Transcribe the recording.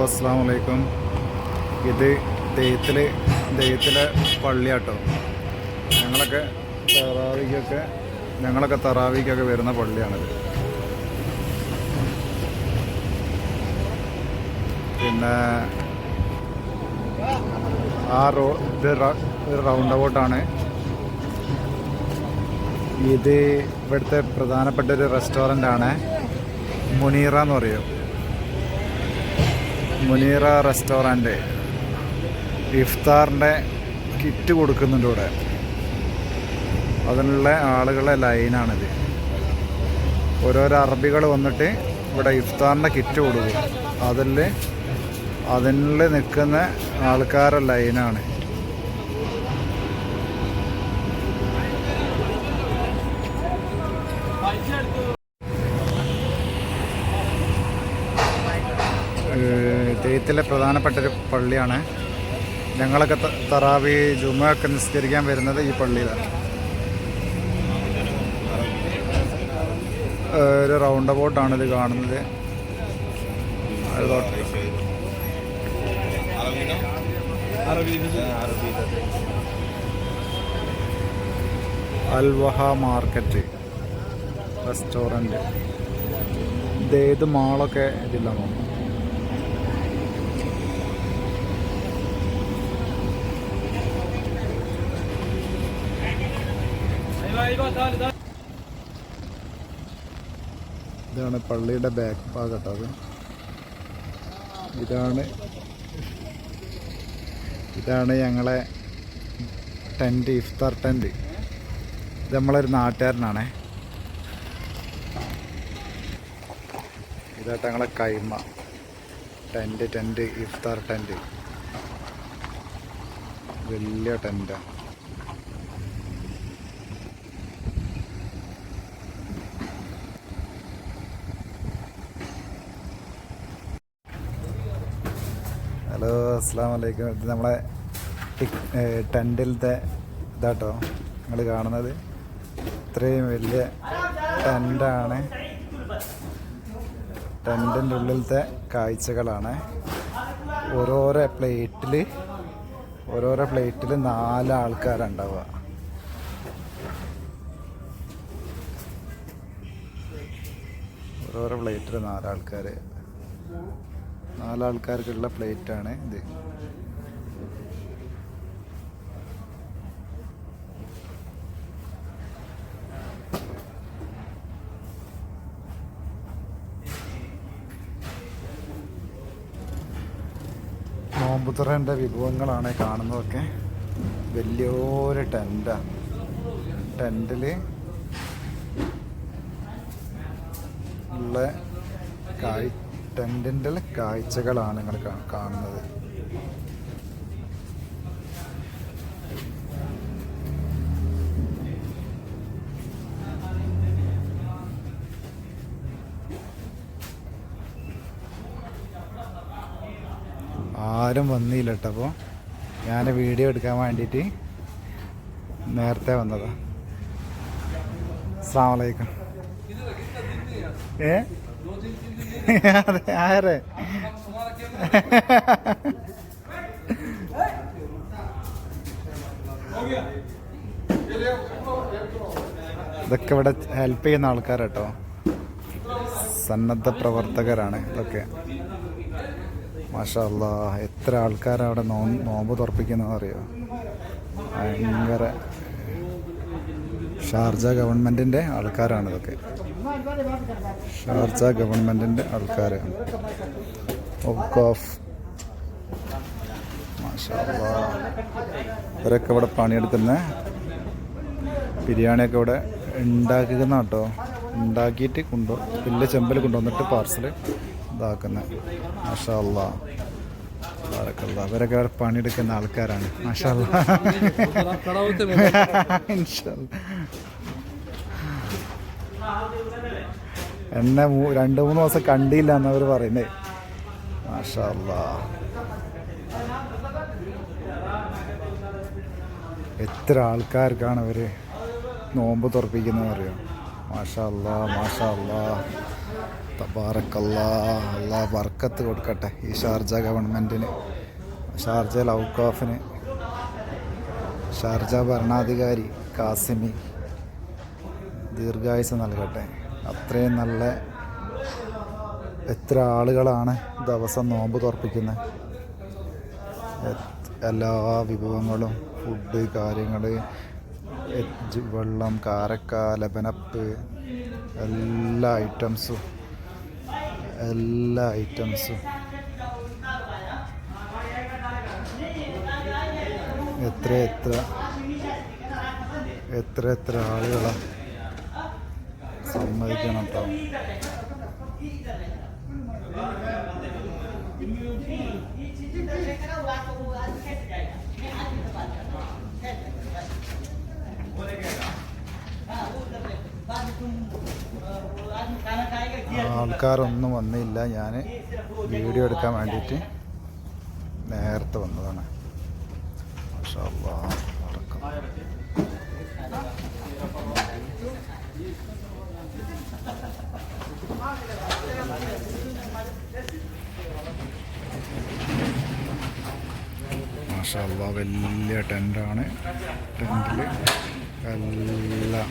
അസ്സലാമു അലൈക്കും. ഇത് ദൈവത്തിലെ പള്ളിയാട്ടോ. ഞങ്ങളൊക്കെ തറാവിക്കൊക്കെ വരുന്ന പള്ളിയാണിത്. പിന്നെ ഇത് റൗണ്ട് അബൌട്ടാണ്. ഇത് ഇവിടുത്തെ പ്രധാനപ്പെട്ട ഒരു റെസ്റ്റോറൻ്റാണ്. മുനീറ എന്ന് പറയും. മുനീറ റെസ്റ്റോറൻറ്റ് ഇഫ്താറിൻ്റെ കിറ്റ് കൊടുക്കുന്നുണ്ട് ഇവിടെ. അതിനുള്ള ആളുകളെ ലൈനാണിത്. ഓരോരോ അറബികൾ വന്നിട്ട് ഇവിടെ ഇഫ്താറിൻ്റെ കിറ്റ് കൊടുക്കും. അതിൽ നിൽക്കുന്ന ആൾക്കാരുടെ ലൈനാണ്. ദൈവത്തിലെ പ്രധാനപ്പെട്ടൊരു പള്ളിയാണ്. ഞങ്ങളൊക്കെ തറാവി ജുമയൊക്കെ നിസ്കരിക്കാൻ വരുന്നത് ഈ പള്ളിയിലാണ്. ഒരു റൗണ്ട് അബൌട്ടാണിത് കാണുന്നത്. അൽവഹ മാർക്കറ്റ് റെസ്റ്റോറൻറ്റ്. ഇത് മാളൊക്കെ ഇതിലാണ്. ഇതാണ് പള്ളിയുടെ ബാക്ക് ഭാഗട്ടോ. ഇതാണ് ഞങ്ങളെ ടെൻറ്റ്, ഇഫ്താർ ടെൻറ്റ്. ഇത് നമ്മളൊരു നാട്ടുകാരനാണേ. ഇതായിട്ട് ഞങ്ങളെ കൈമ ടെൻറ്റ് ഇഫ്താർ ടെൻറ്റ്. വലിയ ടെൻറ്റാണ്. ഹലോ, അസ്സലാമു അലൈക്കും. ഇത് നമ്മളെ ടെൻറ്റിലത്തെ ഇതാട്ടോ നിങ്ങൾ കാണുന്നത്. ഇത്രയും വലിയ ടെൻറ്റാണ്. ടെൻറ്റിൻ്റെ ഉള്ളിലത്തെ കാഴ്ചകളാണ്. ഓരോരോ പ്ലേറ്റിൽ 4 ആൾക്കാരുണ്ടാവുക. ഓരോരോ പ്ലേറ്റിൽ 4 ആൾക്കാർ. 4 ആൾക്കാർക്കുള്ള പ്ലേറ്റാണ് ഇത്. നോമ്പുതുറൻ്റെ വിഭവങ്ങളാണ് കാണുന്നതൊക്കെ. വലിയൊരു ടെൻറ്റാണ്. ടെൻറ്റിൽ ഉള്ള ടെൻറ്റിൻ്റെ കാഴ്ചകളാണ് നിങ്ങൾ കാണുന്നത്. ആരും വന്നില്ല കേട്ടോ. അപ്പോൾ ഞാൻ വീഡിയോ എടുക്കാൻ വേണ്ടിയിട്ട് നേരത്തെ വന്നതാ. അസ്സലാമു അലൈക്കും. അതെ, ആരെ ഇതൊക്കെ ഇവിടെ ഹെൽപ്പ് ചെയ്യുന്ന ആൾക്കാരാട്ടോ. സന്നദ്ധ പ്രവർത്തകരാണ് ഇതൊക്കെ. മാഷാ അല്ലാഹ്, എത്ര ആൾക്കാരവിടെ നോമ്പ് തുറപ്പിക്കുന്നതെന്നറിയോ. ഭയങ്കര ഷാർജ ഗവൺമെൻറ്റിൻ്റെ ആൾക്കാരാണ് ഇതൊക്കെ. ഷാർജ ഗവൺമെൻറ്റിൻ്റെ ആൾക്കാരാണ്. മാഷാ അല്ലാഹ്, ഇവരൊക്കെ ഇവിടെ പണിയെടുക്കുന്ന ബിരിയാണിയൊക്കെ ഇവിടെ ഉണ്ടാക്കുന്ന കേട്ടോ. ഉണ്ടാക്കിയിട്ട് വലിയ ചെമ്പിൽ കൊണ്ടുവന്നിട്ട് പാർസൽ ഇതാക്കുന്നത്. മാഷാ അല്ലാഹ്, ബാറക്കല്ലാഹ്. അവരൊക്കെ അവിടെ പണിയെടുക്കുന്ന ആൾക്കാരാണ്. മാഷാ അല്ലാഹ്. എന്നെ 2-3 ദിവസം കണ്ടില്ല എന്നവർ പറയുന്നേ. മാഷാ അല്ലാഹ്, എത്ര ആൾക്കാർക്കാണ് അവർ നോമ്പ് തുറപ്പിക്കുന്നത് അറിയാം. മാഷാ അല്ലാഹ്, മാഷാ അല്ലാഹ്. തബാറക്കല്ലാ. അല്ലാഹ് ബർക്കത്ത് കൊടുക്കട്ടെ ഈ ഷാർജ ഗവൺമെൻറ്റിന്, ഷാർജ ഔക്കാഫിന്, ഷാർജ ഭരണാധികാരി കാസിമി ദീർഘായുസ് നൽകട്ടെ. അത്രയും നല്ല എത്ര ആളുകളാണ് ദിവസം നോമ്പ് തുറപ്പിക്കുന്നത്. എല്ലാ വിഭവങ്ങളും, ഫുഡ് കാര്യങ്ങൾ, വെള്ളം, കാരക്ക, ലബനപ്പ്, എല്ലാ ഐറ്റംസും എത്ര ആളുകളാണ് സമ്മതിക്കണം കേട്ടോ. ആൾക്കാരൊന്നും വന്നില്ല. ഞാൻ വീഡിയോ എടുക്കാൻ വേണ്ടിയിട്ട് നേരത്തെ വന്നതാണ്. മാഷാ അല്ലാഹ്. മാഷാ അല്ലാഹ് വലിയ ടെൻ്റാണ്. ടെൻറ്റിൽ എല്ലാം